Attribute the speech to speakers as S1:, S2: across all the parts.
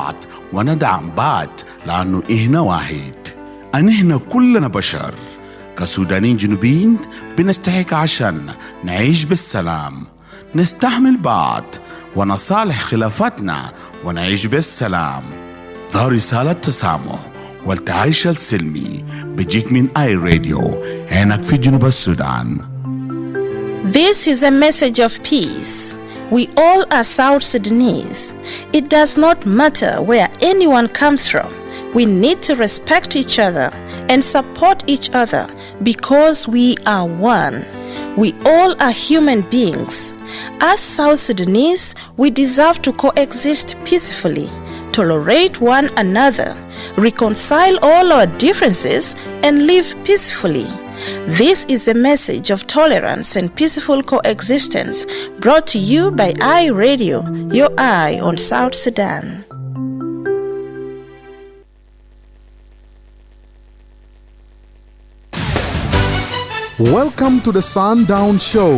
S1: بعض وندعم بعض لأنه إحنا واحد. إحنا كلنا بشر كسودانيين جنوبيين بنستحق عشان نعيش بالسلام، نستحمل بعض ونصالح خلافاتنا ونعيش بالسلام. ده رسالة تسامح والتعايش السلمي بيجيك من آي راديو هناك في جنوب السودان.
S2: This is a message of peace. We all are South Sudanese. It does not matter where anyone comes from. We need to respect each other and support each other because we are one. We all are human beings. As South Sudanese, we deserve to coexist peacefully, tolerate one another, reconcile all our differences, and live peacefully. This is a message of tolerance and peaceful coexistence brought to you by iRadio, your eye on South Sudan.
S3: Welcome to the Sundown Show.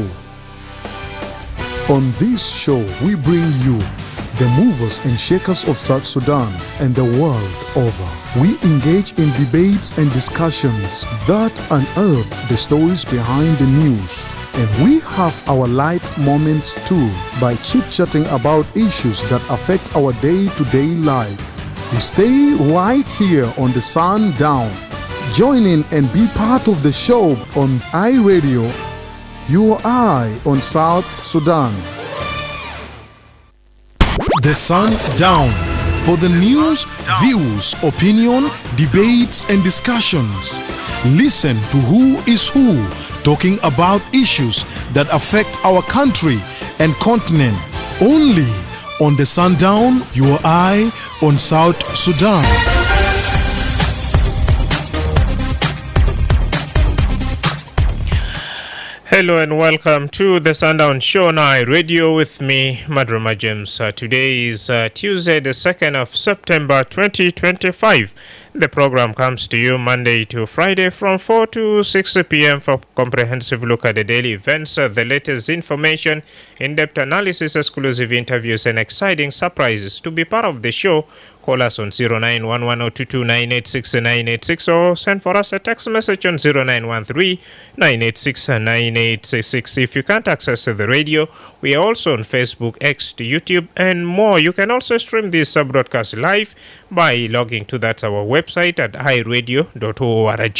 S3: On this show, we bring you the movers and shakers of South Sudan and the world over. We engage in debates and discussions that unearth the stories behind the news. And we have our light moments too by chit-chatting about issues that affect our day-to-day life. We stay right here on the Sundown. Join in and be part of the show on iRadio, your eye on South Sudan. The Sundown, for the news, views, opinion, debates, and discussions. Listen to who is who talking about issues that affect our country and continent. Only on the Sundown, your eye on South Sudan.
S4: Hello and welcome to the Sundown Show on iRadio with me, Madrama James. Today is Tuesday, the 2nd of September 2025. The program comes to you Monday to Friday from 4 to 6 p.m. for comprehensive look at the daily events, the latest information, in-depth analysis, exclusive interviews, and exciting surprises. To be part of the show, call us on 0911-022-986-986 or send for us a text message on 0913-986-9866. If you can't access the radio, we are also on Facebook, X, YouTube, and more. You can also stream this broadcast live by logging to our website at iRadio.org.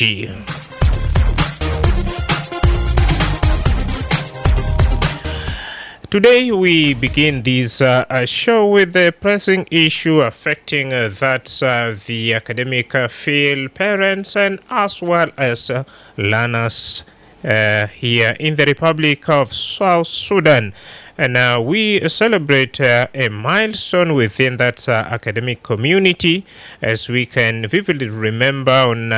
S4: Today we begin this show with the pressing issue affecting the academic field, parents, and as well as learners here in the Republic of South Sudan. And we celebrate a milestone within that academic community, as we can vividly remember on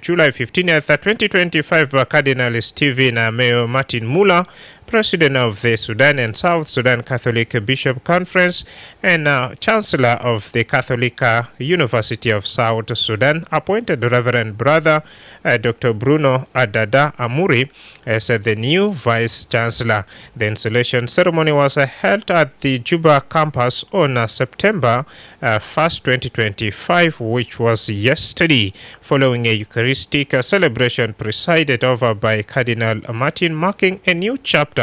S4: July 15th, 2025, Cardinal Stephen Mayor Martin Muller, President of the Sudan and South Sudan Catholic Bishop Conference and Chancellor of the Catholic University of South Sudan, appointed Reverend Brother Dr. Bruno Adada Amuri as the new Vice Chancellor. The installation ceremony was held at the Juba campus on September 1st, 2025, which was yesterday, following a Eucharistic celebration presided over by Cardinal Martin, marking a new chapter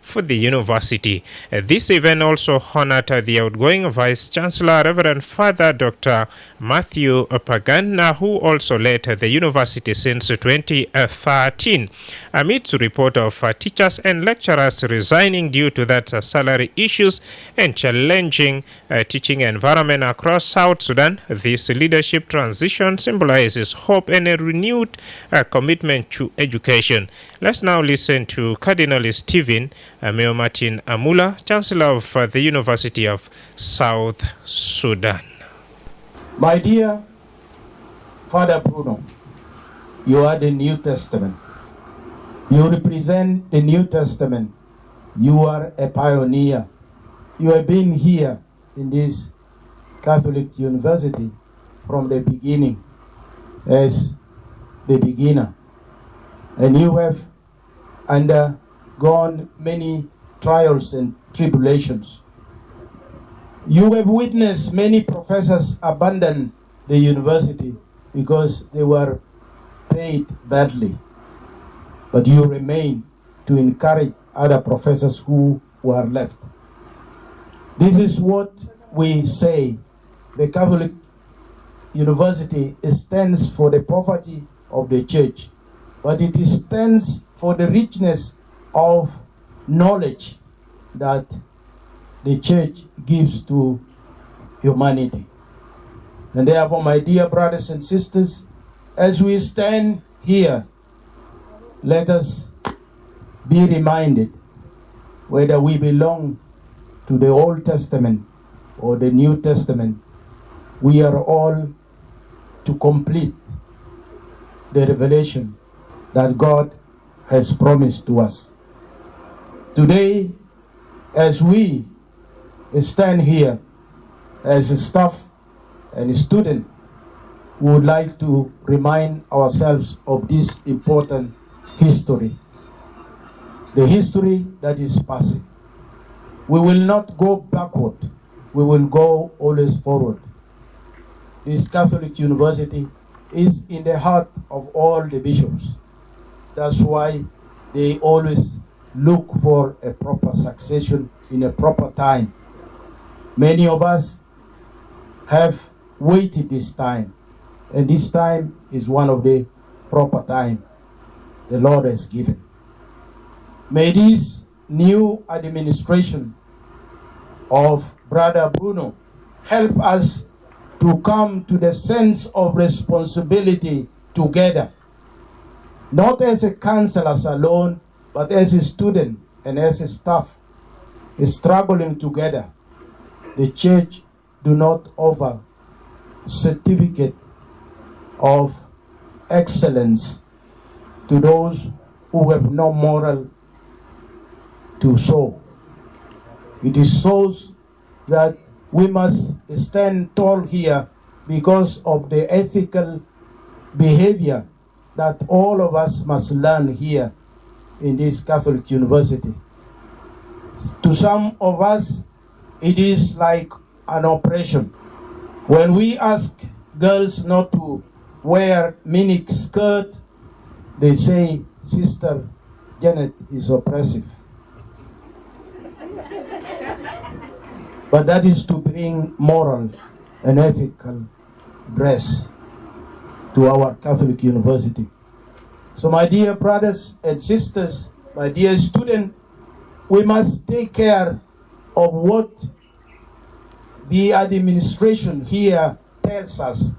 S4: for the university. This event also honored the outgoing Vice Chancellor, Reverend Father Dr. Matthew Pagan, who also led the university since 2013. Amidst report of teachers and lecturers resigning due to that salary issues and challenging teaching environment across South Sudan, this leadership transition symbolizes hope and a renewed commitment to education. Let's now listen to Cardinal Stephen Mayor Martin Amula, Chancellor of the University of South Sudan.
S5: My dear Father Bruno, you are the New Testament. You represent the New Testament. You are a pioneer. You have been here in this Catholic University from the beginning as the beginner. And you have undergone many trials and tribulations. You have witnessed many professors abandon the university because they were paid badly. But you remain to encourage other professors who were left. This is what we say. The Catholic University stands for the poverty of the church, but it stands for the richness of knowledge that the church gives to humanity. And therefore, my dear brothers and sisters, as we stand here, let us be reminded whether we belong to the Old Testament or the New Testament. We are all to complete the revelation that God has promised to us. Today, as we stand here as a staff and a student, we would like to remind ourselves of this important history, the history that is passing. We will not go backward, we will go always forward. This Catholic University is in the heart of all the bishops. That's why they always look for a proper succession in a proper time. Many of us have waited this time, and this time is one of the proper time the Lord has given. May this new administration of Brother Bruno help us to come to the sense of responsibility together, not as a councillors alone, but as a student and as a staff, struggling together. The church do not offer certificate of excellence to those who have no moral to show. It is so that we must stand tall here because of the ethical behavior that all of us must learn here in this Catholic University. To some of us, it is like an oppression. When we ask girls not to wear mini skirt, they say Sister Janet is oppressive. But that is to bring moral and ethical dress to our Catholic University. So my dear brothers and sisters, my dear students, we must take care of what the administration here tells us.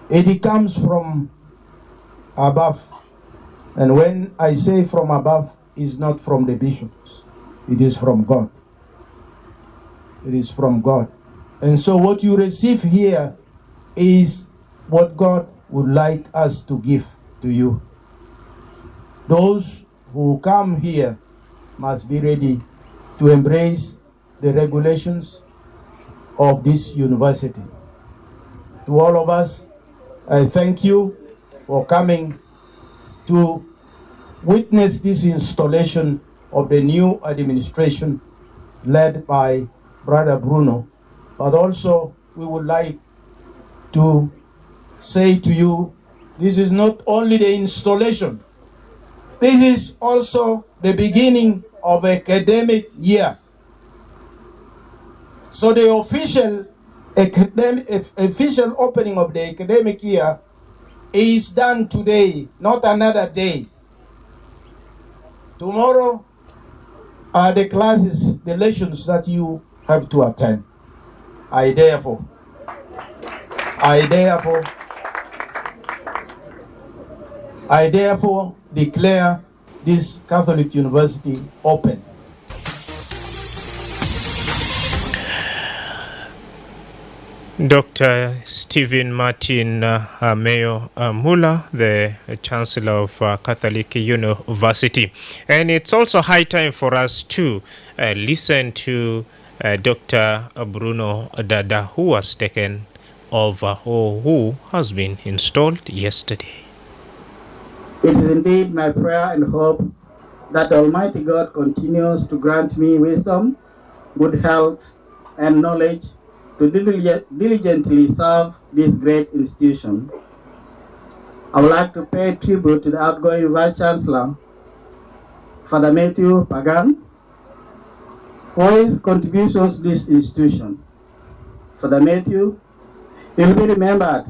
S5: It comes from above. And when I say from above, it's not from the bishops. It is from God. It is from God. And so what you receive here is what God would like us to give to you. Those who come here must be ready to embrace the regulations of this university. To all of us, I thank you for coming to witness this installation of the new administration led by Brother Bruno. But also, we would like to say to you, this is not only the installation, this is also the beginning of academic year. So the official opening of the academic year is done today, not another day. Tomorrow are the classes, the lessons that you have to attend. I therefore declare this Catholic University open.
S4: Dr. Stephen Martin Mayo Muller, the Chancellor of Catholic University. And it's also high time for us to listen to Dr. Bruno Dada, who was taken over, or who has been installed yesterday.
S6: It is indeed my prayer and hope that Almighty God continues to grant me wisdom, good health, and knowledge to diligently serve this great institution. I would like to pay tribute to the outgoing Vice Chancellor, Father Matthew Pagan, for his contributions to this institution. Father Matthew will be remembered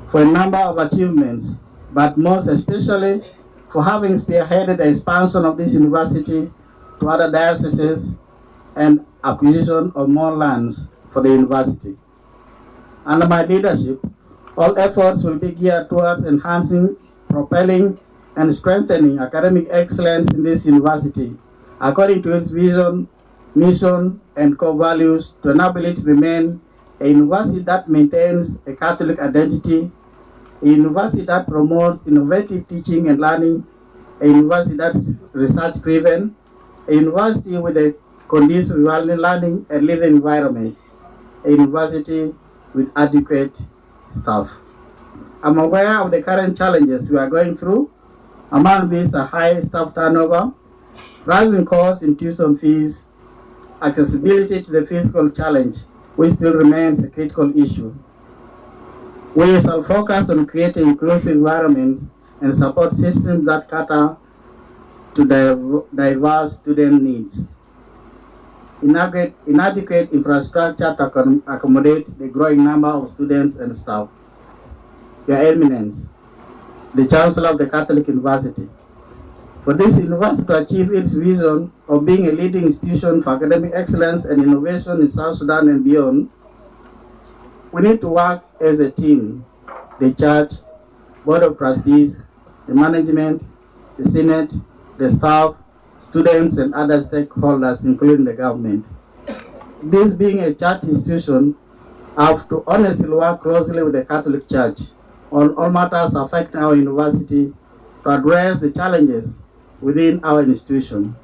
S6: for a number of achievements, but most especially for having spearheaded the expansion of this university to other dioceses and acquisition of more lands for the university. Under my leadership, all efforts will be geared towards enhancing, propelling, and strengthening academic excellence in this university, according to its vision, mission, and core values, to enable it to remain a university that maintains a Catholic identity, a university that promotes innovative teaching and learning, a university that's research-driven, a university with a conducive learning and living environment, a university with adequate staff. I'm aware of the current challenges we are going through. Among these are high staff turnover, rising costs in tuition fees, accessibility to the physical challenge, which still remains a critical issue. We shall focus on creating inclusive environments and support systems that cater to diverse student needs. Inadequate infrastructure to accommodate the growing number of students and staff. Your Eminence, the Chancellor of the Catholic University. For this university to achieve its vision of being a leading institution for academic excellence and innovation in South Sudan and beyond, we need to work as a team: the Church, Board of Trustees, the management, the Senate, the staff, students, and other stakeholders, including the government. This being a church institution, I have to honestly work closely with the Catholic Church on all matters affecting our university to address the challenges within our institution.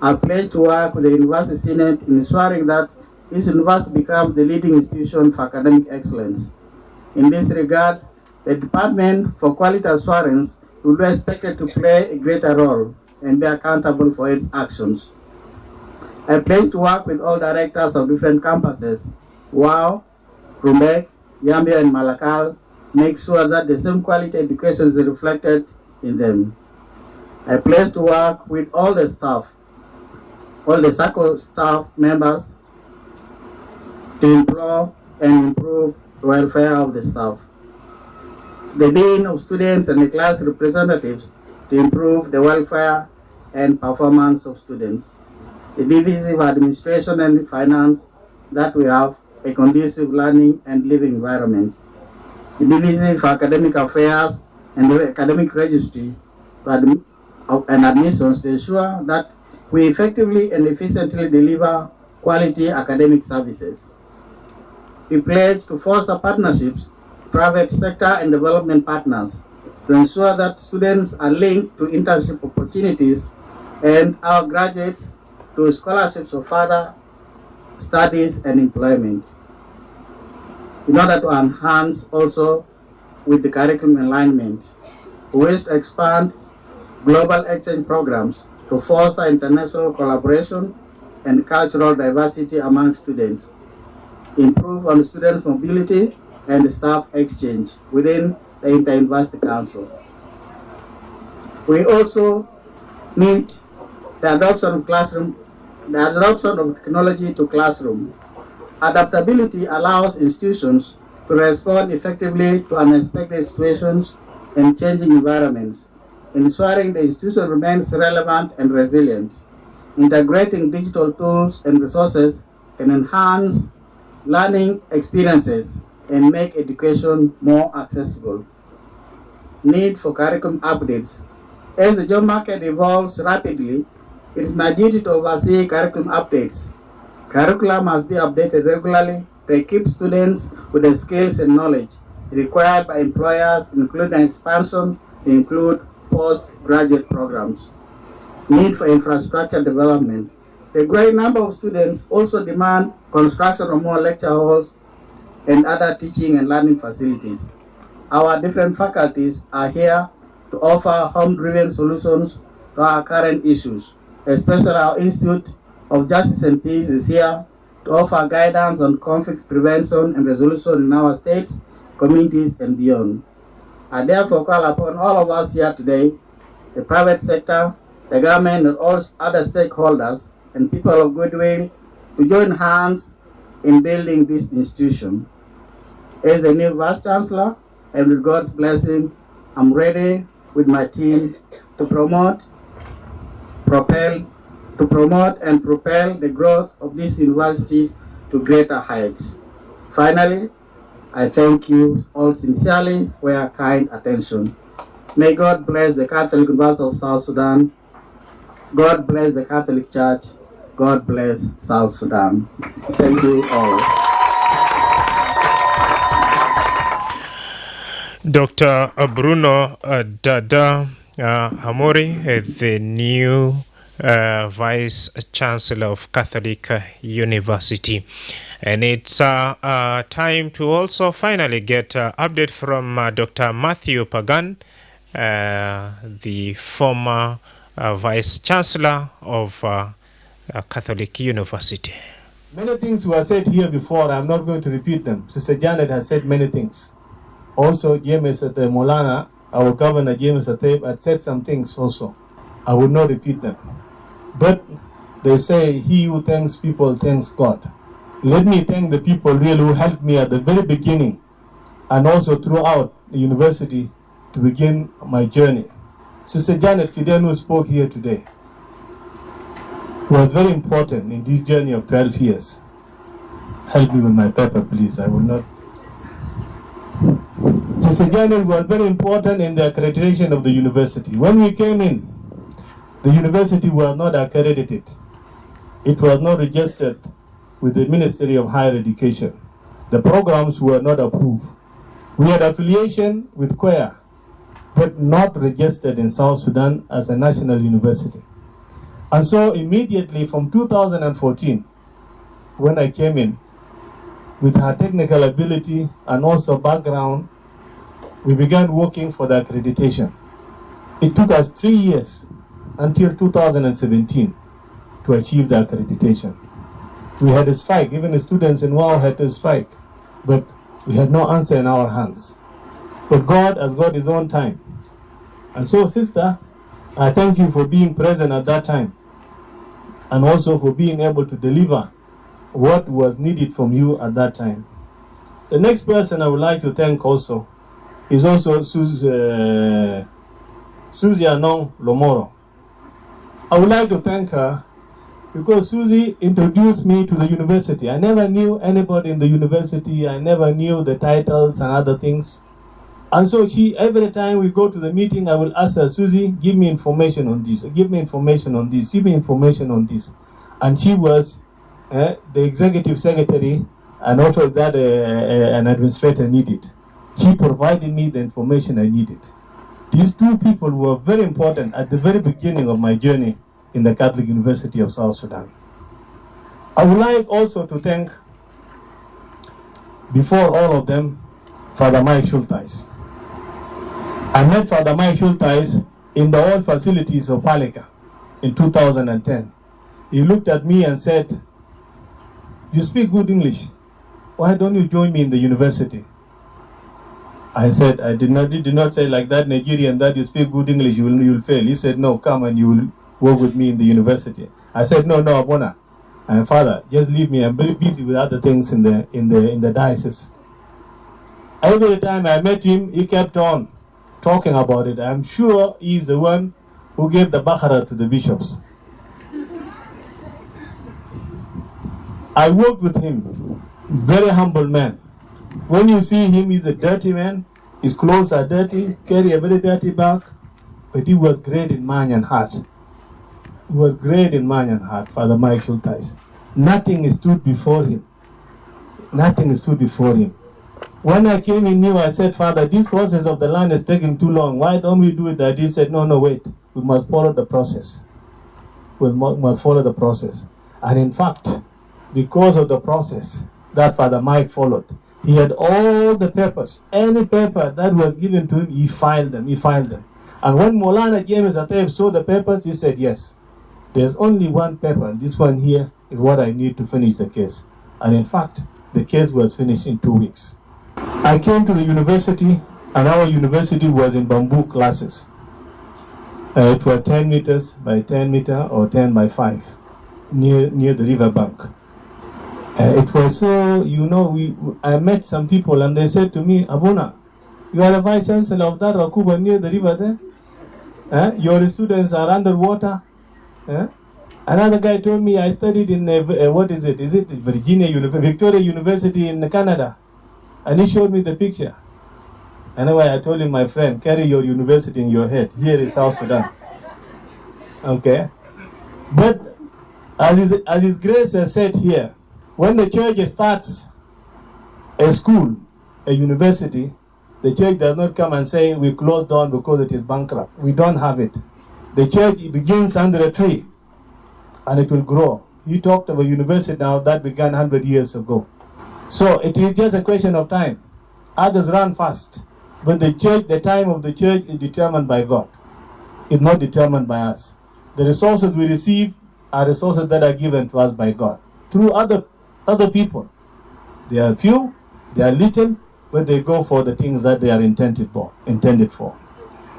S6: I pledge to work with the University Senate in ensuring that this university becomes the leading institution for academic excellence. In this regard, the Department for Quality Assurance will be expected to play a greater role and be accountable for its actions. I pledge to work with all directors of different campuses, WOW, Rumbek, Yambio, and Malakal, make sure that the same quality education is reflected in them. I pledge to work with all the staff, all the SACCO staff members, to improve and improve the welfare of the staff. The Dean of Students and the class representatives to improve the welfare and performance of students. The Division of Administration and Finance, that we have a conducive learning and living environment. The Division for Academic Affairs and the Academic Registry and Admissions to ensure that we effectively and efficiently deliver quality academic services. We pledge to foster partnerships, private sector and development partners to ensure that students are linked to internship opportunities and our graduates to scholarships for further studies and employment. In order to enhance also with the curriculum alignment, we wish to expand global exchange programs to foster international collaboration and cultural diversity among students, improve on students' mobility and staff exchange within the Inter-University Council. We also need the adoption of technology to classroom. Adaptability allows institutions to respond effectively to unexpected situations and changing environments, ensuring the institution remains relevant and resilient. Integrating digital tools and resources can enhance learning experiences and make education more accessible. Need for curriculum updates. As the job market evolves rapidly, it is my duty to oversee curriculum updates. Curricula must be updated regularly to equip students with the skills and knowledge required by employers, including expansion to include postgraduate programs. Need for infrastructure development. The growing number of students also demand construction of more lecture halls and other teaching and learning facilities. Our different faculties are here to offer home-driven solutions to our current issues. Especially our Institute of Justice and Peace is here to offer guidance on conflict prevention and resolution in our states, communities, and beyond. I therefore call upon all of us here today, the private sector, the government, and all other stakeholders and people of goodwill to join hands in building this institution. As the new Vice Chancellor, and with God's blessing, I'm ready with my team to promote and propel the growth of this university to greater heights. Finally, I thank you all sincerely for your kind attention. May God bless the Catholic University of South Sudan. God bless the Catholic Church. God bless South Sudan. Thank you all.
S4: Dr. Bruno Dada Hamori, the new Vice Chancellor of Catholic University. And it's time to also finally get update from Dr. Matthew Pagan, the former Vice Chancellor of Catholic University.
S7: Many things were said here before. I'm not going to repeat them. Sister Janet has said many things. Also, James at Molana, our governor James Ateb, had said some things also. I will not repeat them. But they say, he who thanks people thanks God. Let me thank the people really who helped me at the very beginning and also throughout the university to begin my journey. Sister Janet Kidenu spoke here today, who was very important in this journey of 12 years. Help me with my paper, please. I will not. Sister Janet was very important in the accreditation of the university. When we came in, the university was not accredited. It was not registered with the Ministry of Higher Education. The programs were not approved. We had affiliation with COEA, but not registered in South Sudan as a national university. And so immediately from 2014, when I came in, with her technical ability and also background, we began working for the accreditation. It took us 3 years until 2017 to achieve the accreditation. We had a strike, even the students in WOW had a strike, but we had no answer in our hands. But God has got his own time. And so, sister, I thank you for being present at that time and also for being able to deliver what was needed from you at that time. The next person I would like to thank also is also Susie Anong Lomoro. I would like to thank her because Susie introduced me to the university. I never knew anybody in the university. I never knew the titles and other things. And so every time we go to the meeting, I will ask her, Susie, give me information on this, give me information on this, give me information on this. And she was the executive secretary and also that an administrator needed. She provided me the information I needed. These two people were very important at the very beginning of my journey in the Catholic University of South Sudan. I would like also to thank, before all of them, Father Mike Schulteis. I met Father Mike Schulteis in the old facilities of Palika in 2010. He looked at me and said, "You speak good English. Why don't you join me in the university?" I said, I did not say like that, Nigerian, that you speak good English, you'll fail. He said, no, come and you will work with me in the university. I said, no, Abona. And Father, just leave me. I'm very busy with other things in the diocese. Every time I met him, he kept on talking about it. I'm sure he's the one who gave the Bakhara to the bishops. I worked with him, very humble man. When you see him, he's a dirty man. His clothes are dirty, carry a very dirty bag. But he was great in mind and heart. He was great in mind and heart, Father Mike Schulteis. Nothing stood before him. Nothing stood before him. When I came in new, I said, Father, this process of the land is taking too long. Why don't we do it that? He said, no, wait. We must follow the process. We must follow the process. And in fact, because of the process that Father Mike followed, he had all the papers. Any paper that was given to him, he filed them. And when Molana James Ateb saw the papers, he said, yes, there's only one paper. This one here is what I need to finish the case. And in fact, the case was finished in 2 weeks. I came to the university, and our university was in bamboo classes. It was 10 meters by 10 meter or 10 by 5 near the river bank. It was so, I met some people and they said to me, Abuna, you are the vice chancellor of that Rakuba near the river there? Your students are underwater? Another guy told me I studied in, what is it? Is it Victoria University in Canada? And he showed me the picture. Anyway, I told him, my friend, carry your university in your head. Here is South Sudan. Okay? But as His Grace has said here, when the church starts a school, a university, the church does not come and say, we close down because it is bankrupt. We don't have it. The church begins under a tree, and it will grow. He talked of a university now that began 100 years ago. So it is just a question of time. Others run fast. But the church, the time of the church is determined by God. It's not determined by us. The resources we receive are resources that are given to us by God through other people. They are few, they are little, but they go for the things that they are intended for.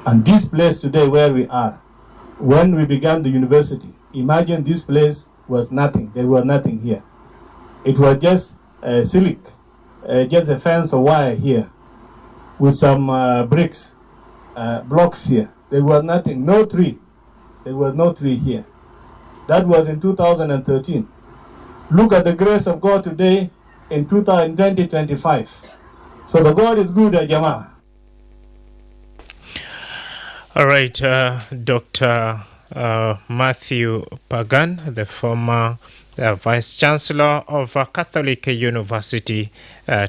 S7: And this place today where we are, when we began the university, imagine this place was nothing. There was nothing here. It was just silk, just a fence of wire here, with some bricks, blocks here. There was nothing, no tree. There was no tree here. That was in 2013. Look at the grace of God today in 2025. So the God is good, Jama.
S4: All right, Dr. Matthew Pagan, the former Vice Chancellor of a Catholic University,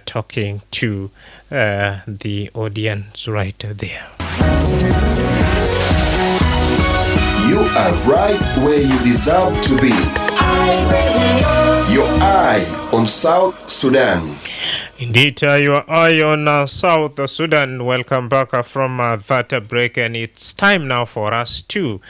S4: talking to the audience right there.
S8: You are right where you deserve to be. Your eye on South Sudan.
S4: Indeed, your eye on South Sudan. Welcome back from that break, and it's time now for us to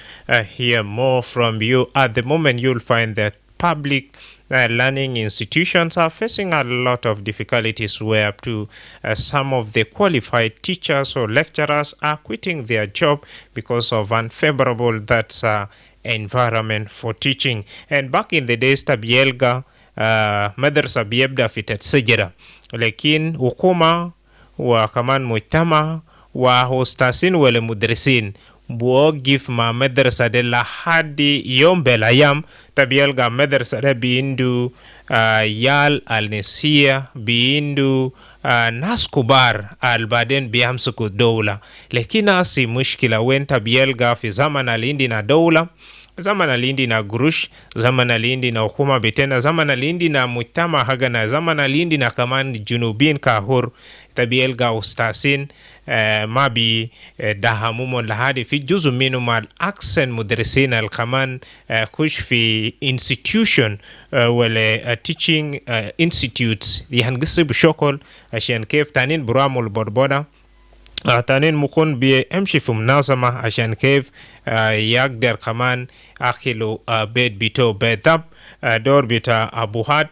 S4: hear more from you. At the moment, you'll find that public learning institutions are facing a lot of difficulties where up to some of the qualified teachers or lecturers are quitting their job because of unfavorable environment for teaching. And back in the days, tabielga madrasa biyabda fitat sajara, lakin hukuma wa kaman mujtama wa hostasin wala mudrisin بوقف مع مدرسة دي لحد يوم بالأيام تبيلغا مدرسة دي بيندو يال النسية بيندو ناس كبار البعدين بيمسكوا الدولة. لكن أسي مشكلة وين تبيلغا في زمن الإندينا دولة، زمن الإندينا قروش، زمن الإندينا حكومة بتنا، زمن الإندينا مجتمع هغنا، زمن الإندينا كمان جنوبين كهور تبيلغا أستاسين ما بي دهمومون لهذه في جزء منهم الأكسن مدرسين الكمان كش في institution ولا teaching institutes يهنقصب شغل عشان كيف تانين برامل بربودا تانين مكون بيمشي في منظمة عشان كيف يقدر كمان أخلو بيت بيتو بيتاب دور بيتا أبوهات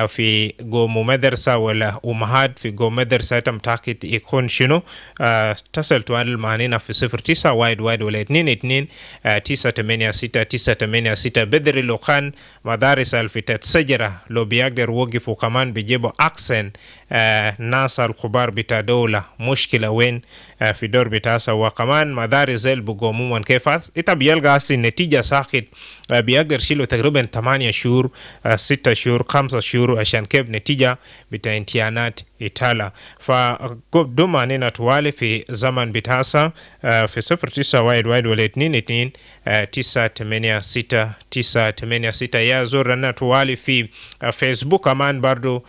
S4: في قوم مدرسة ولا أمهات في قوم مدرسة تمتاكد يكون شنو تصل توالي المعنينا في 09 وايد ولا 22 986 بدري لو كان مدارس الفتات سجرة لو بيقدر وقفوا كمان بيجيبوا أكسن ناس الخبار بتا دولة مشكلة وين في دور بتاسا وكمان مدارس زي البقومون كيف إتا بيلقى أسي نتيجة ساخد بيقدر شيلو تقريبا 8 شهور 6 شهور 5 شهور عشان كيف نتيجة بتا انتيانات إتالا. فدوما نينا توالي في زمن بتاسا في 09 وايد ولا 22 986 يا زورنا توالي في فيسبوك كمان برضو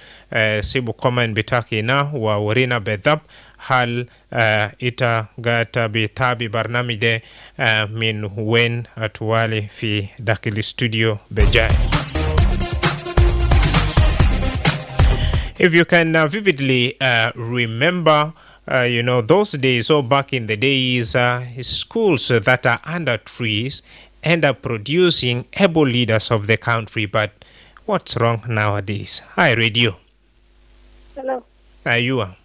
S4: سيبو كومن بتاكي نا وورينا بذب هل إتا غاتا بتابي برنامج ده من وين أتوالي في داخل الاستوديو بجاي. If you can vividly remember those days, so back in the days, schools that are under trees end up producing able leaders of the country, but What's wrong nowadays? Hi, radio.
S9: Hello.
S4: Ayua.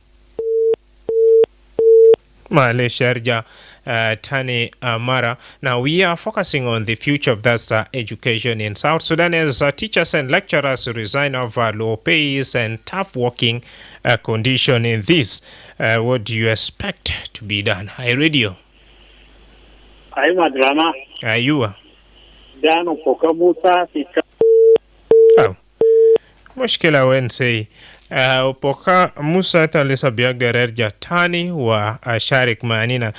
S4: Sharja Tani Mara. Now we are focusing on the future of that education in South Sudan as teachers and lecturers resign of low pays and tough working condition in this. What do you expect to be done? Hi, radio.
S9: Hi, Madrama.
S4: Ayua.
S9: Dano Pokamuta.
S4: Oh. Mushkila Wednesday. Upoka Musa talisa biagdarer jatani wa sharik manina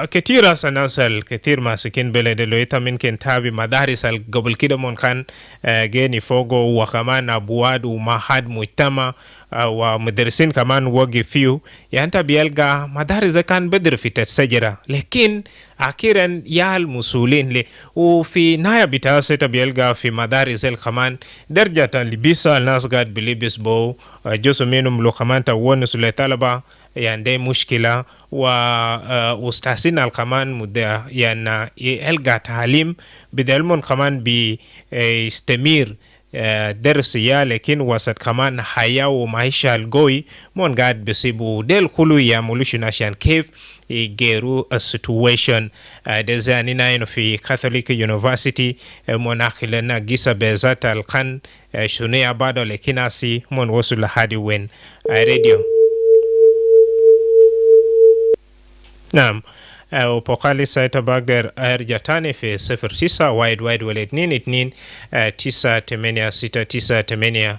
S4: ketira sanasal ketir masikin belede loita min kentabi madaris al gobel kidamon kan geni fogo wa kaman abuadu mahad mujtama wa madrasin kaman wagi fiu yanta bielga madaris kan bedr fitat sajara lekin akiran yal musulin le وفي نهاية بتاسة بيلقى في مدارس الخمان درجة لبسا الناس قاعد بلبس بو جزء منهم لو خمان تونس لطلبة يعني دي مشكلة واستحسين الخمان مدى يعني يلقى تعليم بدلمون خمان بيستمر درسية لكن وسط كمان حياة ومعيشة القوي مون قاعد بسيبو ديل كلو يعملوش عشان كيف يجيروا situation دزانينا في Catholic University مناخلنا جيسا بذات القن شنيا بعد لكن أسي من وصل لحد وين راديو نعم وبقالي سايتا باقدر أرجعتاني في 09 وايد ولا 2 9 8 6 9 8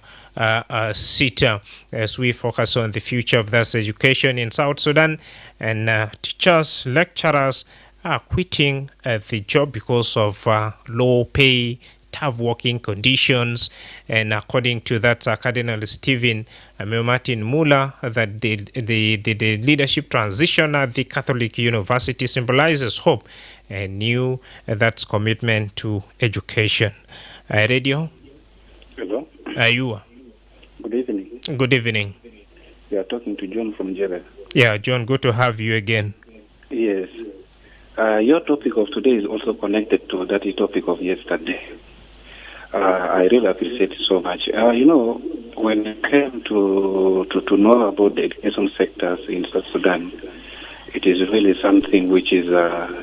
S4: 6 as we focus on the future of this education in South Sudan and teachers, lecturers are quitting the job because of low pay, tough working conditions, and according to that Cardinal Stephen Martin Muller, that the leadership transition at the Catholic University symbolizes hope and new that's commitment to education. Radio?
S10: Hello?
S4: Ayua.
S10: Good evening.
S4: Good evening.
S10: You are talking to John from Jebel.
S4: Yeah, John, good to have you again.
S10: Yes. Your topic of today is also connected to that topic of yesterday. I really appreciate it so much. When it came to know about the education sectors in South Sudan, it is really something which is,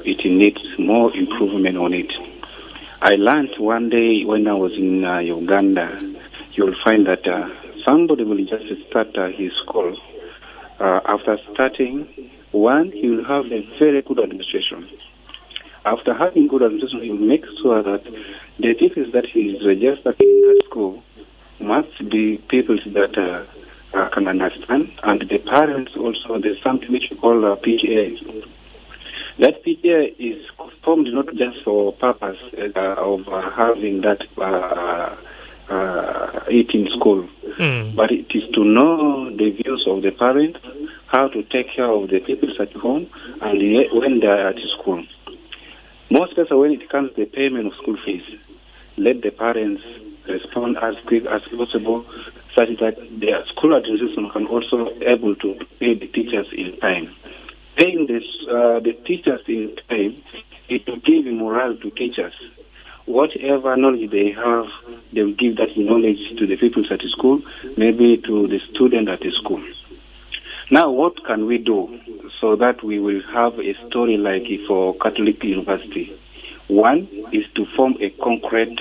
S10: it needs more improvement on it. I learned one day when I was in Uganda, you'll find that somebody will just start his school. After starting, one, he will have a very good administration. After having good administration, he will make sure that the people that he is registered in that school must be people that can understand, and the parents also, there's something which we call PTA. That PTA is formed not just for purpose of having that it in school, but it is to know the views of the parents, how to take care of the people at home, and when they are at school. Most especially when it comes to the payment of school fees, let the parents respond as quick as possible, such that the school administration can also able to pay the teachers in time. Paying the teachers in time, it will give morale to teachers. Whatever knowledge they have, they will give that knowledge to the people at the school, maybe to the student at the school. Now, what can we do so that we will have a story like for Catholic University? One is to form a concrete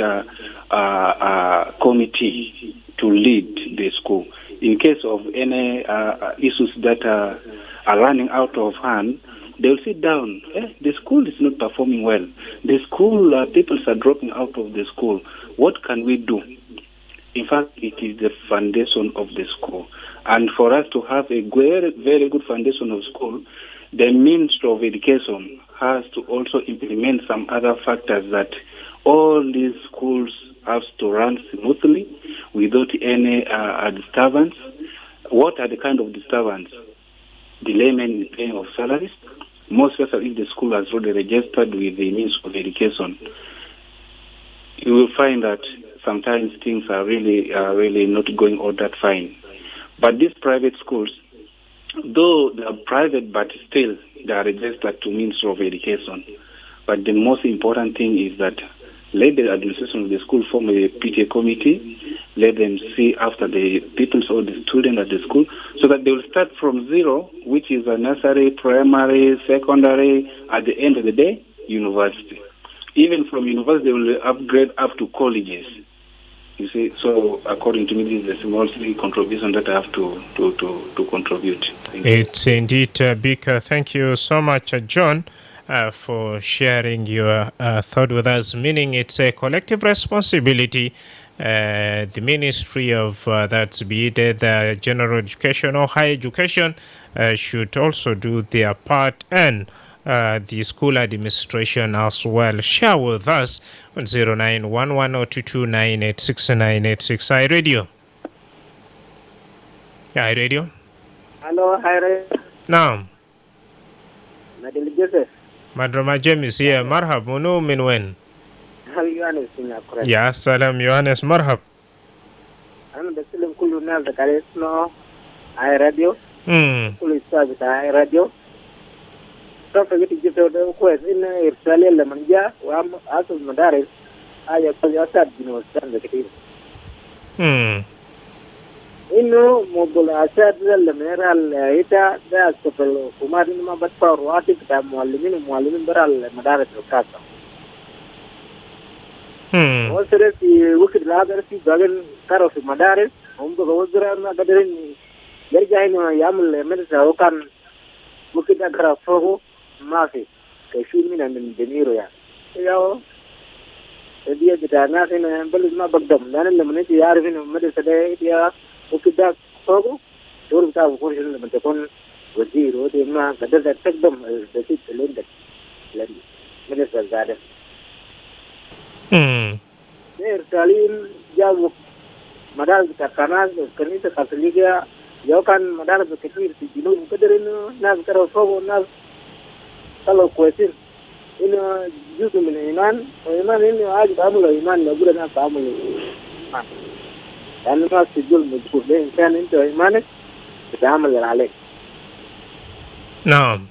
S10: committee to lead the school. In case of any issues that are running out of hand, they will sit down. The school is not performing well. The school, people are dropping out of the school. What can we do? In fact, it is the foundation of the school. And for us to have a very, very good foundation of school, the Ministry of Education has to also implement some other factors that all these schools have to run smoothly without any disturbance. What are the kind of disturbance? Delayment in paying of salaries, most especially if the school has already registered with the Ministry of Education. You will find that sometimes things are really not going all that fine. But these private schools, though they are private, but still they are registered to Ministry of Education. But the most important thing is that let the administration of the school form a PTA committee, let them see after the pupils or the students at the school, so that they will start from zero, which is a nursery, primary, secondary, at the end of the day, university. Even from university, they will upgrade up to colleges. You see, so according to me, this is a small contribution that I have to contribute.
S4: It's indeed big. Thank you so much, John, for sharing your thought with us, meaning it's a collective responsibility. The Ministry of that's be it the general education or higher education should also do their part, and the school administration as well. Share with us on 091102298696. Hi Radio. Hi Radio.
S11: Hello, hi Radio.
S4: Naam.
S11: Madam Joseph.
S4: Madrama James here. Marhab munu min wen.
S11: Yohanes correct.
S4: Ya salam Yohanes marhab.
S11: Ana da silim kullu na da kare no hi Radio. Kullu sabi ta hi Radio. Sasa kitu kitu kwa ina irsali la manja wa asul madaris aya kwa yasad bino stand kitu. Ino mobile asad la meral ita da aspel kumari ma batpa ruati ta muallimin baral madaris kasa. وصلت في وقت الهذا في باقي كارو في مدارس هم بوزرا ما قدرين يرجع إنه يعمل مدرسة وكان وقت أقرأ فوقه ما في كثير من دميره يعني ياو دي بتاعنا هنا بل ما بقدم لأن لما نجي يعرف إنه مدرسة ده دي وقت فوقه دور بتاعه بكون شنو لما تكون وزير ودي ما قدرت تقدم بسيط لندن مدرسة زادة Irsalin jauh madal kita kanan kini sekaligus jauh kan madal berkecil di jalur kederin nas kalau fogo nas kalau kuesin ini justru iman ini aja kamu lo iman lo bukan apa kamu lo iman dan mas sejul mujur deh kan itu iman kita amal lalek.
S4: Naam.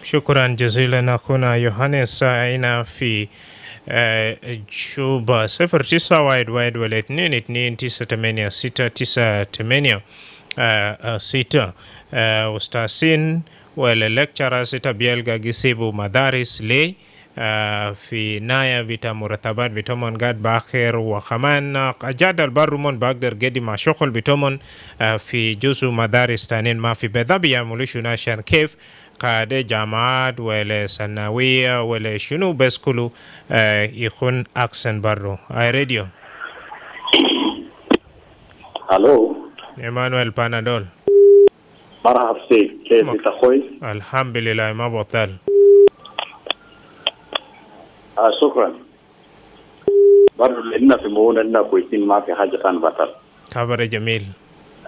S4: Shukran jazilan akuna Yohanes aina fi Juba 09 wide wale 229 ustasin wale lecturer sita bielga gisibu madaris le في نايا بتا مرتبات بتومن قاد باخر وكمان أجاد البرمون بقدر قدي مع شغل بتومن في جزء مدارس تانين ما في بذبي يعملوشو ناشان كيف قاد جامعات ولا ثانوية ولا شنو بس كله يكون أكسن برو أي راديو.
S12: ألو
S4: إيمانويل بانادول.
S12: مرحبا فيك، كيف أخوي؟
S4: الحمد لله ما بطل.
S12: شكرا. برضو لأننا في مونا لنا كويسين ما في حاجة كان بطل.
S4: خبر جميل.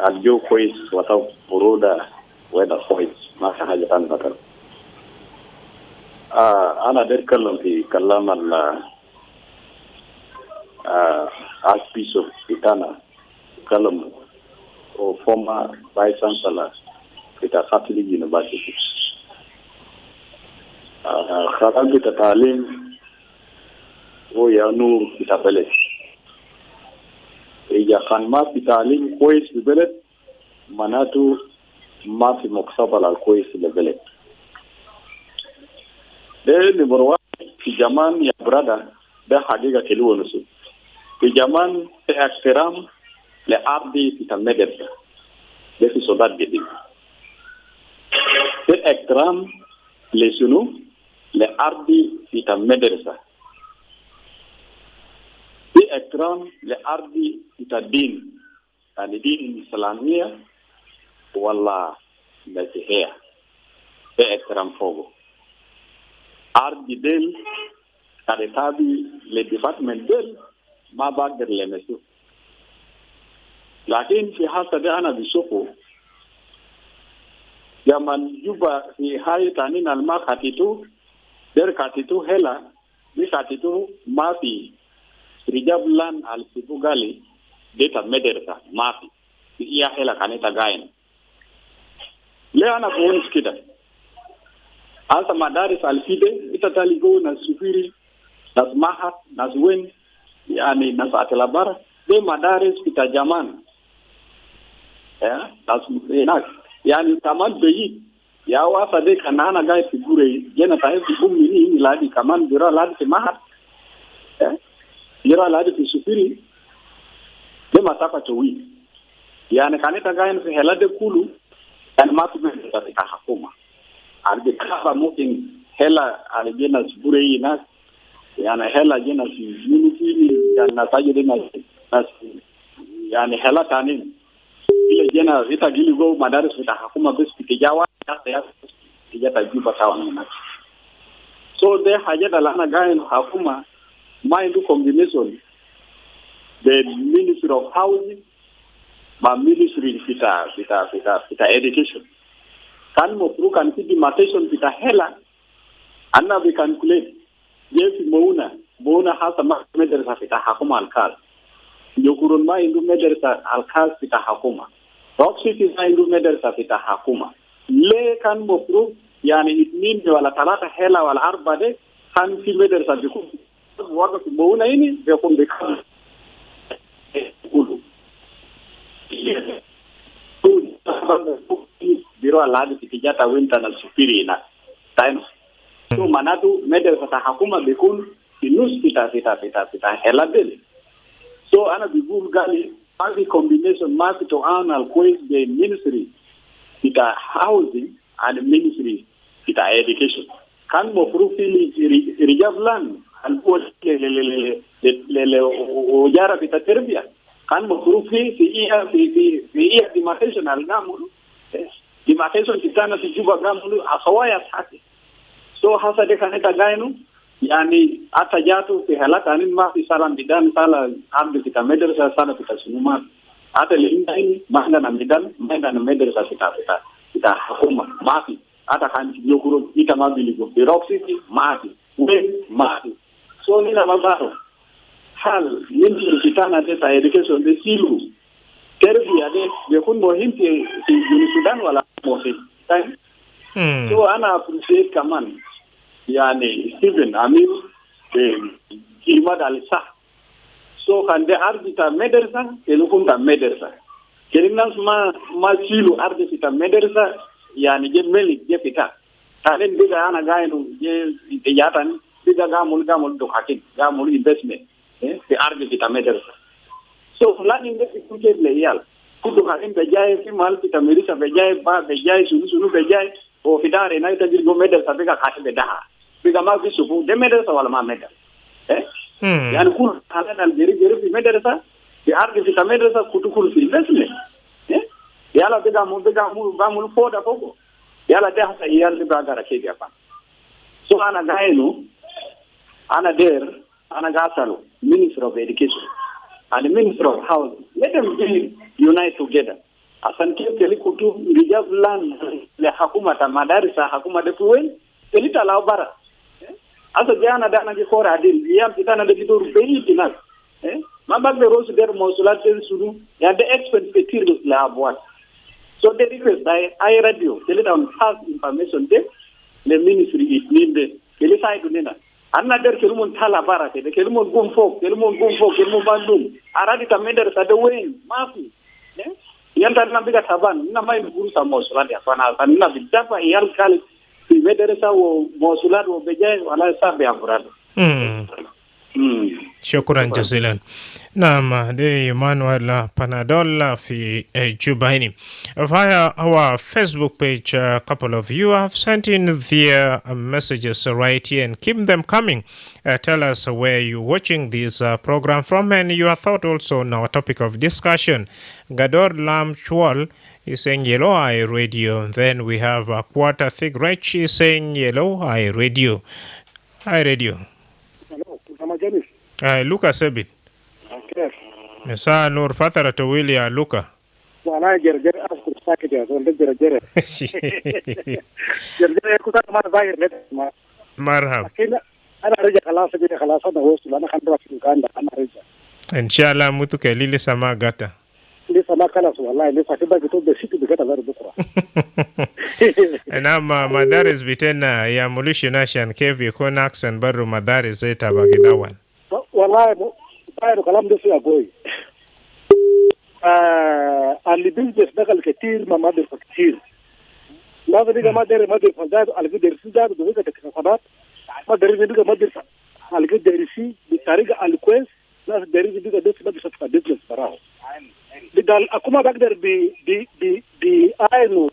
S12: الجو كويس وطو برودة وين كويس ما في حاجة كان بطل. أنا دير كلام في كلام Archbishop Itana كلام o former Vice Chancellor kita Catholic University. خرج التعليم ويا نور في البلد. إذا كان ما في تعليم كويس في البلد معناته ما في مقابل الكويس في البلد. ده نمبر في زمان يا برادة ده حقيقة كلو نسو. في زمان احترام لأرض في المدرسة. ده في صدات جديد. ده احترام لشنو؟ لأرض في المدرسة. احترام لأرض الدين يعني دين الإسلامية ولا مسيحية احترام فوقه أرض ديل كارثابي لديبارتمنت ديل ما بقدر لمسه لكن في حسب أنا بشوفه zaman juba في هاي تانين الما كاتيتو در كاتيتو هلا دي كاتيتو ما في Rijabulan al-Sibugali data medersa mafi iya hela kaneta gayen leo ana kuona skida asa madaris al-fide itataligo na sufiri nas mahat, nas wen, yani nas atlabara, de madaris kita zaman. Das enak. Yani kaman beyi ya wasa de kanana gai figure jena tahe bumi ni ladi kaman bira ladi se mahat. Bira ladi fi supiri. De matapa chowi. Yani kanita gai ni hela de kulu and matu be ta hakuma. Alde kaba mukin hela alijena supure ina yani hela jena si unity yani nasaje de nas yani hela tanin ile jena vita gili go madaris vita hakuma bes kijawa ya kijata juba sawa na so de haja dalana gain hakuma mind combination the Ministry of Housing ma Ministry vita education kan mo pro kan ki demarcation vita hela anna we calculate yes mouna hasa ma madrasa vita hakuma alkal yokurun ma indu madrasa alkal vita hakuma Roxy is indu madrasa vita hakuma le kan mo pro yani it means wala talata hela wala arba de kan fi madrasa biku wala mouna ini be ko be kan biro aladi kijata winta na supiri na time so manatu madrasa hakuma bikun inus vita hela del so ana bigul gali Mavi combination mavi to anal quiz the ministry ita housing and ministry ita education kan mo profili rijavlan and what le ojara ita terbia kan mo profili fi demarcation al gamulu demarcation kitana fi juba gamulu asawaya sati so hasa de kaneta gainu yani hata jatu fi halata ni ma fi salam bidan sala abdu kita madrasa sana kita sunuma hata linda ini mahna na midan mahna na madrasa kita hakuma mafi hata kan yokuro ita mabiligo bureaucracy mafi we mafi so ni na mabaro hal yindi kitana de education de silu terbiya de yakun mohimti fi Sudan wala mofi so ana appreciate kaman yani Stephen Amir Kilmad Alisa so kan de arbita medersa elukun ta medersa kerinnas ma silu arbita medersa yani je meli je pita talen diga ana gainu je yatan diga gamul do hakin gamul investment fi arbita medersa so fulani nde kuje le yal kudu hakin be jaye fi mal pita merisa be jaye ba be jaye sunu be jaye o fidare na ita dirgo medersa be ka khati be daha biga ma fi sufu de medersa wala ma medersa yani kul halan geri fi medersa fi ardi fi medersa kutukul fi investment yala biga mu foda fogo yala de hasa yalla bagara ke biya pa so ana gainu ana gasalo Minister of Education and the Minister of Housing let them be unite together asante kele kutu rijavlan le hakuma ta madarisa hakuma de tuwen elita la bara asa jana dana ke kora adil yam titana de bidur peyi dinas mabagbe rosu der mosulat sunu ya de expert petir la boîte so the request I radio elita on fast information de le ministry is ninde elita idunena anna der kelumon thala bara de kelumon gumfo kelumon bandum aradi ta mender sa de wen mafi yanda na biga taban na mai guru sa mosulat ya fana na bidapa yal kal mederesa wo mosulat wo bejay wala sabe amrado
S4: shukran jazilan naam de Emmanuel Panadol fi Jubaini via our Facebook page. A couple of you have sent in their messages right here and keep them coming. Tell us where you're watching this program from and your thought also on our topic of discussion. Gador Lam Chwal is saying Yellow Eye Radio. Then we have a Quarter Thick Rich is saying Yellow Eye Radio. Eye Radio.
S11: Hello,
S4: Luka Sebit.
S11: Okay.
S4: Sa Nur Fatara to Willia Luka.
S11: Wala jerjer asku sakit ya, so jerjer. Jerjer ku tak mar bayar net ma.
S4: Marhab.
S11: Ana reja khalas bi khalas ana hostu ana kan rafi kanda ana reja.
S4: Inshallah mutu ke lili sama gata.
S11: Lisa ma khalas wallahi lisa kiba gitu be situ bikata zar bukra.
S4: Na madaris bitena ya mulishi nashan kevi konax and baru madaris zeta bagidawan.
S13: Wallahi bayro kalam de ya goy. اللي بيلبس دخل كتير ما مادر كتير لازم يبقى مادر فزاد على قد درسي ده بده اكتسابات ما درسي بيبقى مادر على قد درسي بالطريقه الكويس ناس درسي بيبقى درس مادر فتح بيزنس براو بدل اكو بقدر ب اينو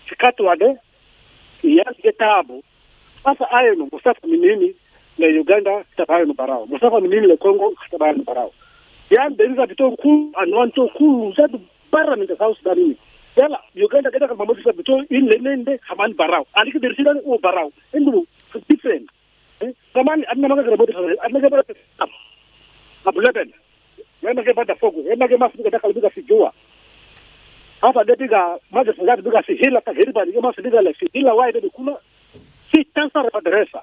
S13: فكات واده ياس كتابو asa اينو مسافه منين ليوغندا تبعين براو مسافه منين لكونغو تبعين براو يعني دريزا بتوع كل أنواع تو كل زاد برا من الساوث دارين يلا يوغندا كده كمان دريزا بتوع إن لين ده كمان براو عليك دريزا ده هو براو إنه different كمان أنا ما أقدر أقول أنا قبل أبو لبن أنا قبل أفوقه أنا قبل ما في كده كله بيجا في جوا هذا ده بيجا ما ده سجاد بيجا في هيلا تغيير بعد ما في بيجا لا في هيلا وايد بيكون في تنصر مدرسة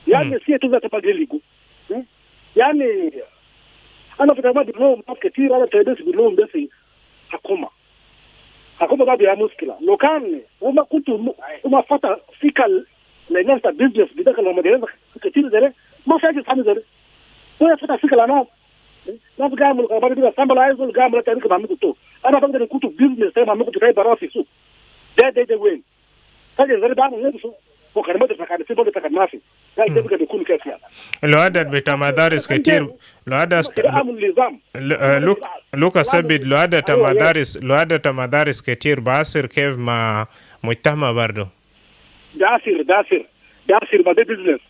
S13: يعني في توزع تبغيليكو يعني أنا في تمام بلوم كثير أنا تدرس بلوم ده في حكومة ده بيها مشكلة لو كان وما كنت وما فتح فيك لناس بيزنس بداخل المدينة كثير ده ما في حاجة ثانية ده ولا فتح فيك لنا ناس قاموا القبائل دي سامبل عايزوا قاموا تاريخ ما مكتوب أنا بقدر كنت بيزنس ما مكتوب في برا في سوق ده وين حاجة زي بعمل نفسه وكان مدرسة كان في بلد كان ما في ده بيقدر يكون كيف يعني
S4: لو عدد بتاع مدارس كتير لو عدد لوكا سبيد لو عدد مدارس كتير باسر كيف ما مجتمع برضه
S13: داسر ما ده بيزنس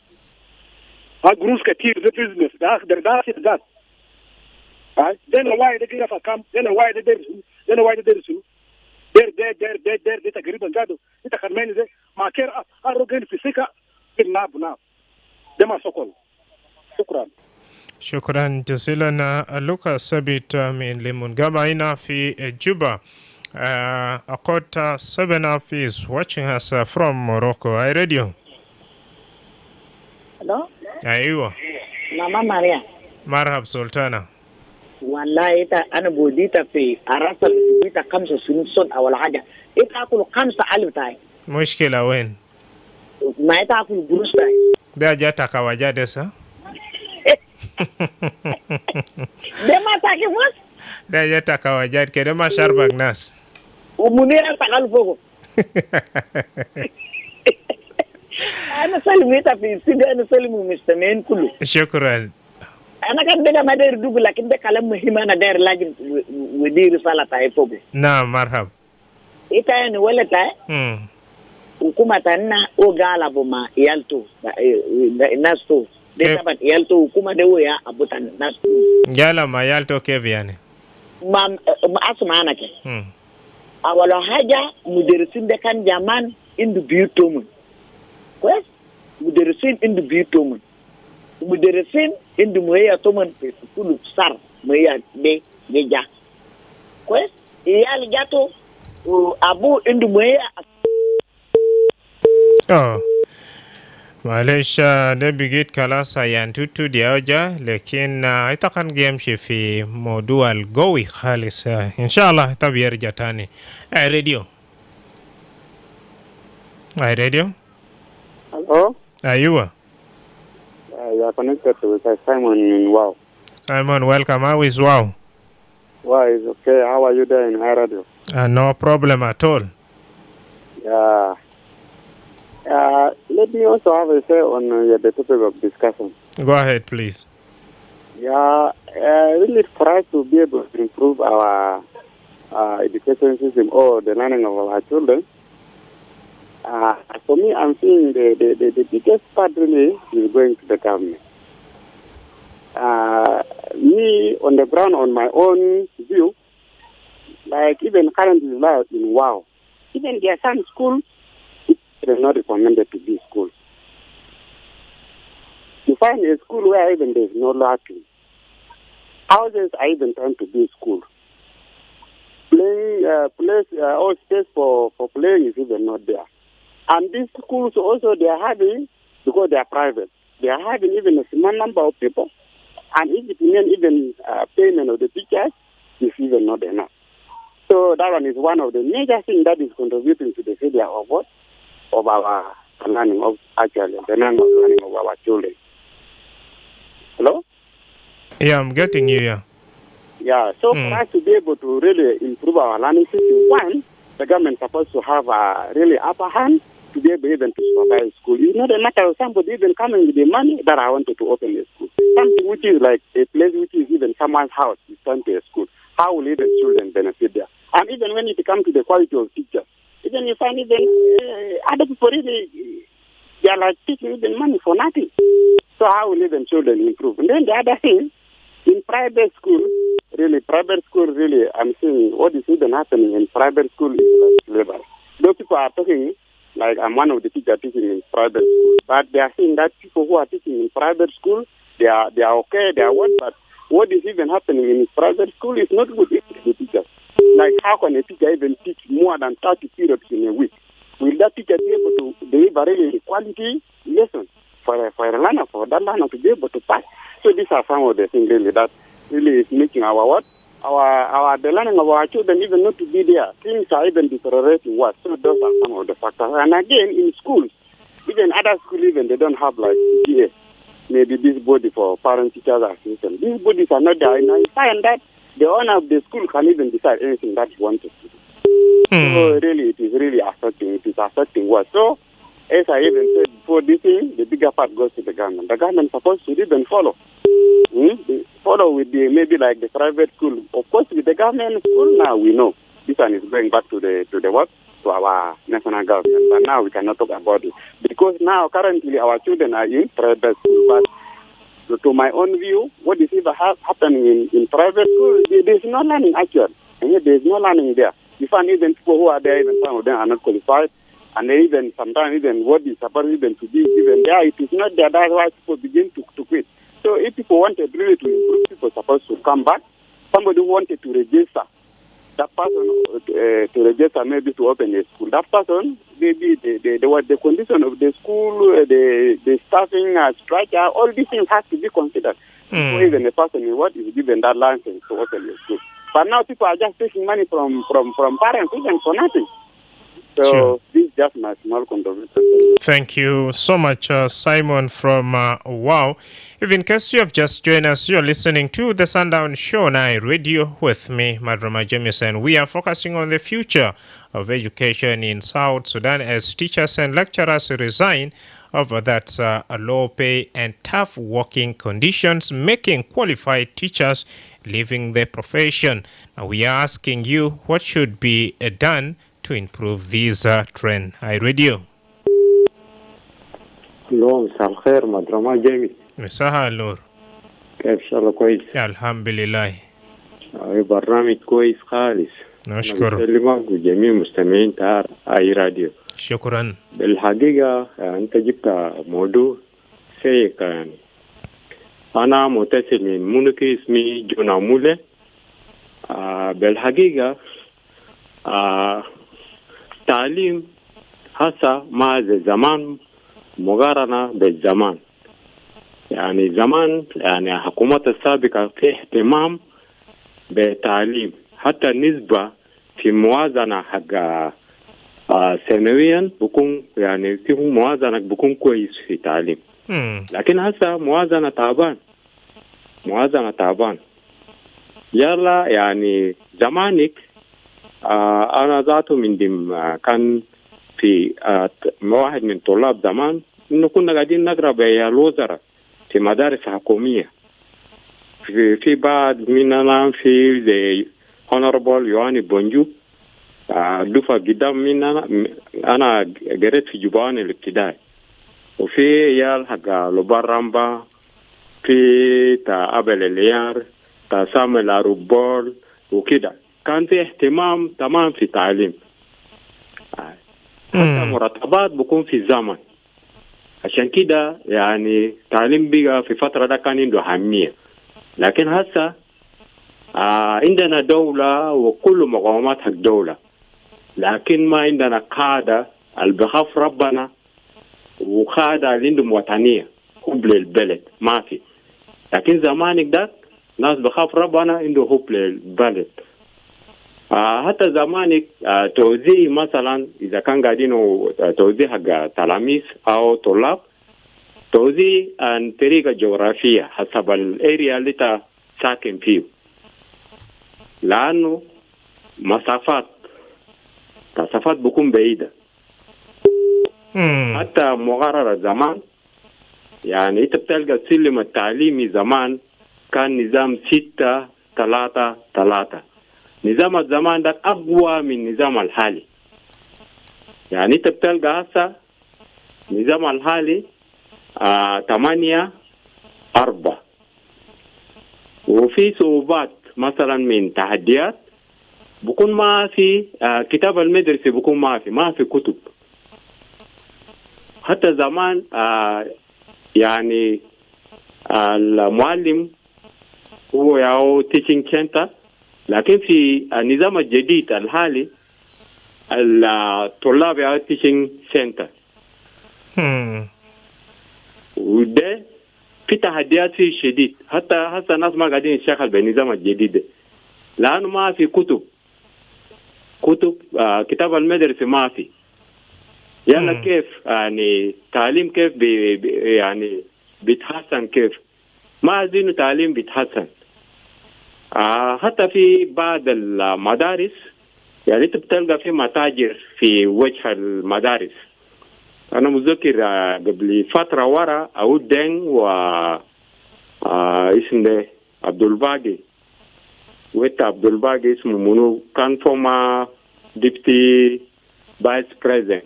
S13: جروس كتير ده بيزنس داسر ذات ده نوعي ده كده فكام ده نوعي ده درسوا ده تقريبا قادو انت خرماني ده ما كير اروجين في سكه في الناب ده ما سوكل
S4: شكرا جزيلا لوكا سبيت من لمنغابا هنا في جوبا. Akota 7 is watching us from Morocco. I read you.
S14: Hello?
S4: Aywa.
S14: Mama Maria.
S4: Marhab Sultana.
S14: والله أنا بوديتا في أراسل بوديتا 5 سنين صن أول حاجة أكل 5,000 تاي
S4: مشكلة وين؟
S14: ما أكل قروش تاي
S4: ده جاتك وجاد سا؟
S14: ده ما تاكي فوق؟
S4: ده جاتك وجاد كده ما شربك ناس
S14: ومنير تقال فوق أنا سلميتا في سيدي أنا سلم ومستمعين كله
S4: شكرا
S14: أنا كان بيجا ما داير دوغ لكن ده كلام مهم أنا داير لاجل ودي رسالة تاي فوق
S4: نعم مرحب
S14: إيه تاني ولا تاي hukuma tanna o gala boma yalto nasto de taban yalto hukuma de ya abutan nasto
S4: gala ma yalto keviane
S14: ma asmana ke awala haja muderrisin de kan jaman indu biyutomun kwes muderrisin indu biyutomun muderrisin indu moya toman kulu sar moya de ja kwes yal jato abu indu moya
S4: معلش ده بقيت كلاسة يعني توتو دي أوجا لكن اعتقد يمشي في موضوع القوي خالص إن شاء الله طب يرجع تاني أي راديو
S15: Hello?
S4: أيوة
S15: You are connected with Simon in Wow.
S4: Simon, welcome. How is Wow?
S15: Wow is okay. How are you doing in radio?
S4: No problem at all.
S15: Yeah. Let me also have a say on the topic of discussion.
S4: Go ahead, please.
S15: Yeah, really for us to be able to improve our education system or the learning of our children, for me, I'm seeing the biggest part really is going to the government. Me, on the ground, on my own view, like even currently in WOW, even their son's school, it is not recommended to be school. You find a school where even there is no locking. Houses are even trying to be school. Place or space for playing is even not there. And these schools also they are having, because they are private, they are having even a small number of people. And if it means even payment of the teachers is even not enough. So that one is one of the major things that is contributing to the failure of what? Of our learning of actually the learning of our children. Hello?
S4: Yeah, I'm getting you, yeah.
S15: Yeah, so for us to be able to really improve our learning system, one, the government is supposed to have a really upper hand to be able even to supervise school. It's not a matter of somebody even coming with the money that I wanted to open a school. Something which is like a place which is even someone's house is turned to a school. How will even children benefit there? And even when it comes to the quality of teachers, even you find even other people really, they are like taking even money for nothing. So how will even children improve? And then the other thing, in private school, really, I'm saying what is even happening in private school is like slavery. Those people are talking like I'm one of the teachers teaching in private school, but they are saying that people who are teaching in private school, they are okay, they are what, but what is even happening in private school is not good for the teachers. Like how can a teacher even teach more than 30 periods in a week? Will that teacher be able to deliver really quality lessons for a learner, for that learner to be able to pass? So these are some of the things really that really is making our what? The learning of our children even not to be there. Things are even deteriorating worse. So those are some of the factors. And again, in schools, even other schools, even they don't have like PTA, maybe this body for parent teachers assistants. These bodies are not there. And I find that the owner of the school can even decide anything that he wants to do. So really, it is really affecting. It is affecting what? So, as I even said before, this thing, the bigger part goes to the government. The government is supposed to even follow. They follow with the maybe like the private school. Of course, with the government school now we know this one is going back to the what? To our national government. But now we cannot talk about it because now currently our children are in private school. But to my own view, what is even happening in private school? There is no learning actually, and yet there is no learning there. You find even people who are there, even some of them are not qualified. And they even sometimes even what is supposed even to be even there, it is not there. That's why people begin to quit. So if people wanted really to improve, people are supposed to come back. Somebody who wanted to register, that person to register maybe to open a school. That person, maybe the condition of the school, the staffing structure, all these things have to be considered. So even a person what is given that license to open a school. But now people are just taking money from parents even for nothing. So this is just my small contribution.
S4: Thank you so much, Simon from WOW. If in case you have just joined us, you're listening to the Sundown Show on Radio with me, Madrama Jamison. We are focusing on the future of education in South Sudan as teachers and lecturers resign over that low pay and tough working conditions, making qualified teachers leaving the profession. Now we are asking you what should be done to improve this trend. I radio.
S16: الو مساء الخير مدرما جيمي.
S4: مساء النور.
S16: كيف شغلك كويس؟
S4: الحمد لله.
S16: برنامج كويس خالص.
S4: نشكر.
S16: بسلمك وجميع مستمعين تار اي راديو.
S4: شكرا.
S16: بالحقيقة انت جبت موضوع شيق يعني. انا متصل من مونيك اسمي جونا مولي. بالحقيقة تعليم هسه ما زي زمان مقارنة بالزمان. يعني زمان يعني الحكومات السابقة في اهتمام بالتعليم حتى النسبة في موازنة حق سنويا بكون يعني في موازنة بكون كويس في التعليم. لكن هسه موازنة تعبان يلا يعني زمانك أنا ذاته من دم كان في واحد من طلاب زمان إنه كنا قاعدين نقرأ بيا الوزراء في مدارس حكومية في بعض مننا في زي هونربل يواني بونجو دفع قدام مننا أنا قريت في جبان الابتدائي وفي يال حق لوبار رامبا في تا أبل اليار تا سامل أروبول وكده كان في اهتمام تمام في التعليم. حتى مرتبات بكون في الزمن عشان كده يعني تعليم بقى في فترة ده كان عنده أهمية. لكن هسه عندنا دولة وكل مقومات حق دولة لكن ما عندنا قادة اللي بخاف ربنا وقادة اللي عندهم وطنية حب للبلد ما في. لكن زمانك ده ناس بخاف ربنا عنده حب للبلد حتى زمانك توزيع مثلا إذا كان قاعدين توزيع حق تلاميذ أو طلاب توزيع عن طريقة جغرافية حسب الاريا اللي انت ساكن فيه، لأنه مسافات بكون بعيدة. حتى مقرر زمان يعني انت بتلقى السلم التعليمي زمان كان نظام 6-3-3. نظام الزمان ده أقوى من النظام الحالي. يعني انت بتلقى هسه نظام الحالي 8-4، وفي صعوبات مثلا من تحديات بكون ما في كتاب المدرسة، بكون ما في كتب. حتى زمان يعني المعلم هو ياو تيشنج سنتر، لكن في النظام الجديد الحالي الطلاب ياو تيشنج سنتر. وده في تحديات فيه شديد. حتى الناس ما قاعدين يشتغل بالنظام الجديد لأنه ما في كتب كتاب المدرسة ما في. يلا كيف يعني تعليم كيف يعني بيتحسن؟ كيف ما عايزينه تعليم بيتحسن. حتى في بعض المدارس يعني انت بتلقى في متاجر في وجه المدارس. أنا مذكر قبل فترة ورا أود دين و اسمه عبد الباقي، ويت عبد الباقي اسمه منو، كان فما ديبتي بايس بريزنت.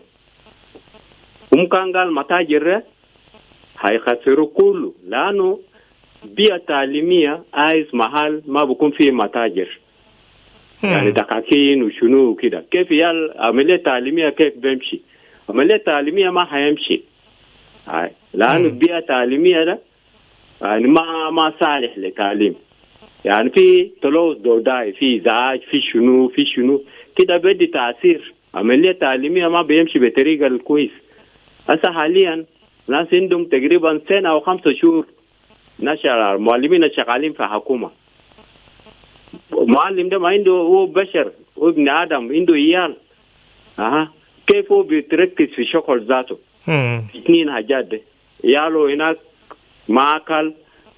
S16: كان قال متاجر هيخسروا كله لأنه بيئة تعليمية عايز محل ما بكون فيه متاجر. يعني دكاكين وشنو وكده. كيف يال عملية تعليمية كيف بيمشي؟ عملية تعليمية ما هيمشي لأنه البيئة التعليمية ده يعني ما صالح للتعليم. يعني في تلوث ضوضائي، في إزعاج، في شنو كده بدي تأثير. عملية تعليمية ما بيمشي بطريقة الكويس. هسه حاليا ناس عندهم تقريبا 1 أو 5 شهور نشر معلمين شغالين في حكومة. معلم ده ما عنده، هو بشر، هو ابن آدم، عنده عيال. كيف هو بيتركز في شغل ذاته؟ 2 حاجات ده عياله هناك ما أكل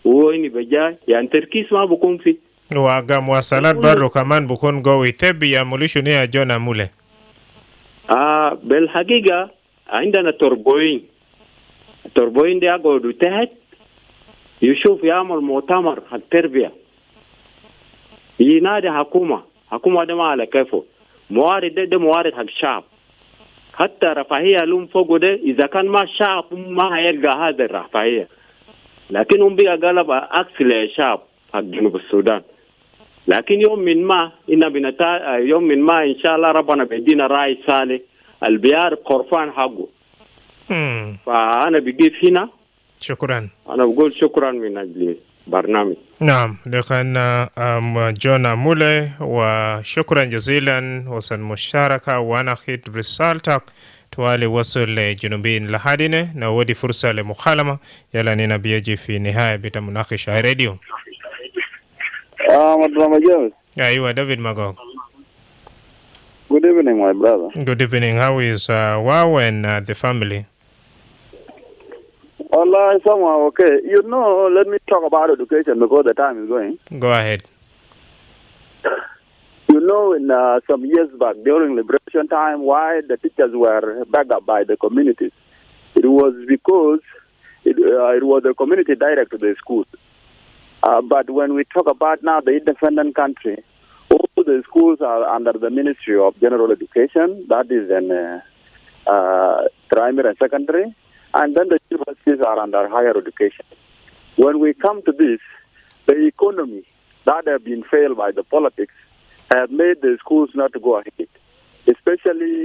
S16: وهو هنا بجاي، يعني تركيز ما بكون فيه.
S4: وقام مواصلات برضو كمان بكون قوي. ثبي يعملوا شنو يا جون مولى؟
S16: بالحقيقة عندنا تربوين دي يقعدوا تحت يشوف يعمل مؤتمر التربية، ينادي حكومة ده ما على كيفه. موارد ده موارد حق الشعب. حتى رفاهية لهم فوق ده إذا كان ما الشعب ما هيلقى هذا الرفاهية، لكن هم بقى قلب عكس للشعب حق جنوب السودان. لكن يوم من ما إن شاء الله ربنا بيدينا رأي صالح البيار قرفان حقه. فأنا بقيف هنا.
S4: شكرا.
S16: أنا بقول شكرا من أجل برنامج.
S4: نعم، لكن جون مولي، وشكرا جزيلا وصل مشاركة وأنا خيط رسالتك توالي وصل لجنوبين لحدنا. نودي فرصة لمخالمة يلا نينا بيجي في نهاية بيت مناقشة راديو.
S17: Madrama James.
S4: أيوة David Magog.
S17: Good evening, my brother.
S4: Good evening. How is Wow and the family?
S17: Allah, somehow okay. You know, let me talk about education because the time is going.
S4: Go ahead.
S17: You know, in some years back during liberation time, why the teachers were backed up by the communities? It was because it was the community direct to the schools. But when we talk about now the independent country, all the schools are under the Ministry of General Education, that is in primary and secondary, and then the universities are under higher education. When we come to this, the economy that have been failed by the politics have made the schools not to go ahead, especially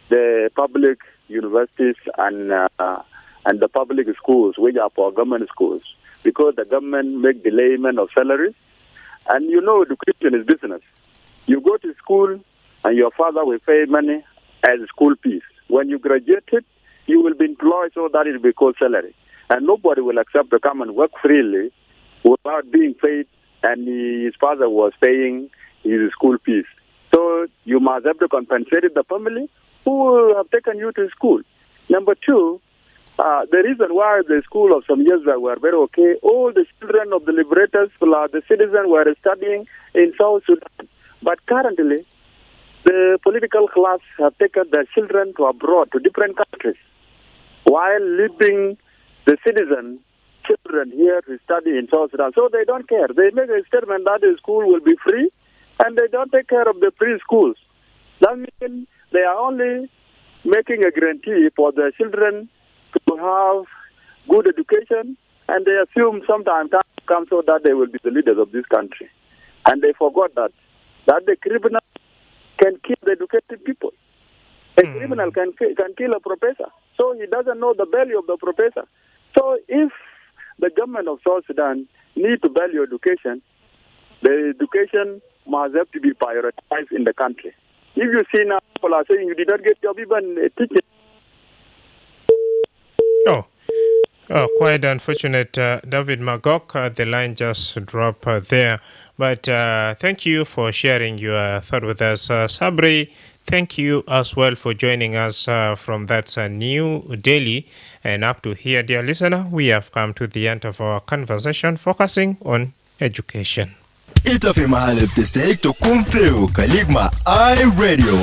S17: the public universities and the public schools, which are for government schools, because the government make delayment of salaries. And you know, education is business. You go to school and your father will pay money as school fees. When you graduated, you will be employed so that it will be called salary. And nobody will accept to come and work freely without being paid, and his father was paying his school fees. So you must have to compensate the family who have taken you to school. Number two, the reason why the school of some years back were very okay, all the children of the liberators, the citizens were studying in South Sudan. But currently, the political class have taken their children to abroad, to different countries, while leaving the citizen children here to study in South Sudan. So they don't care. They make a statement that the school will be free, and they don't take care of the free schools. That means they are only making a guarantee for their children to have good education, and they assume sometime time comes so that they will be the leaders of this country. And they forgot that the criminal can kill the educated people. A criminal can kill a professor. So he doesn't know the value of the professor. So if the government of South Sudan need to value education, the education must have to be prioritized in the country. If you see now people are saying you did not get job even teaching.
S4: Quite unfortunate, David Magok. The line just dropped there. But thank you for sharing your thought with us. Sabri, thank you as well for joining us from that New Delhi. And up to here, dear listener, we have come to the end of our conversation focusing on education.
S18: Ita fi mahali btistahik tukun fiu kaligma iRadio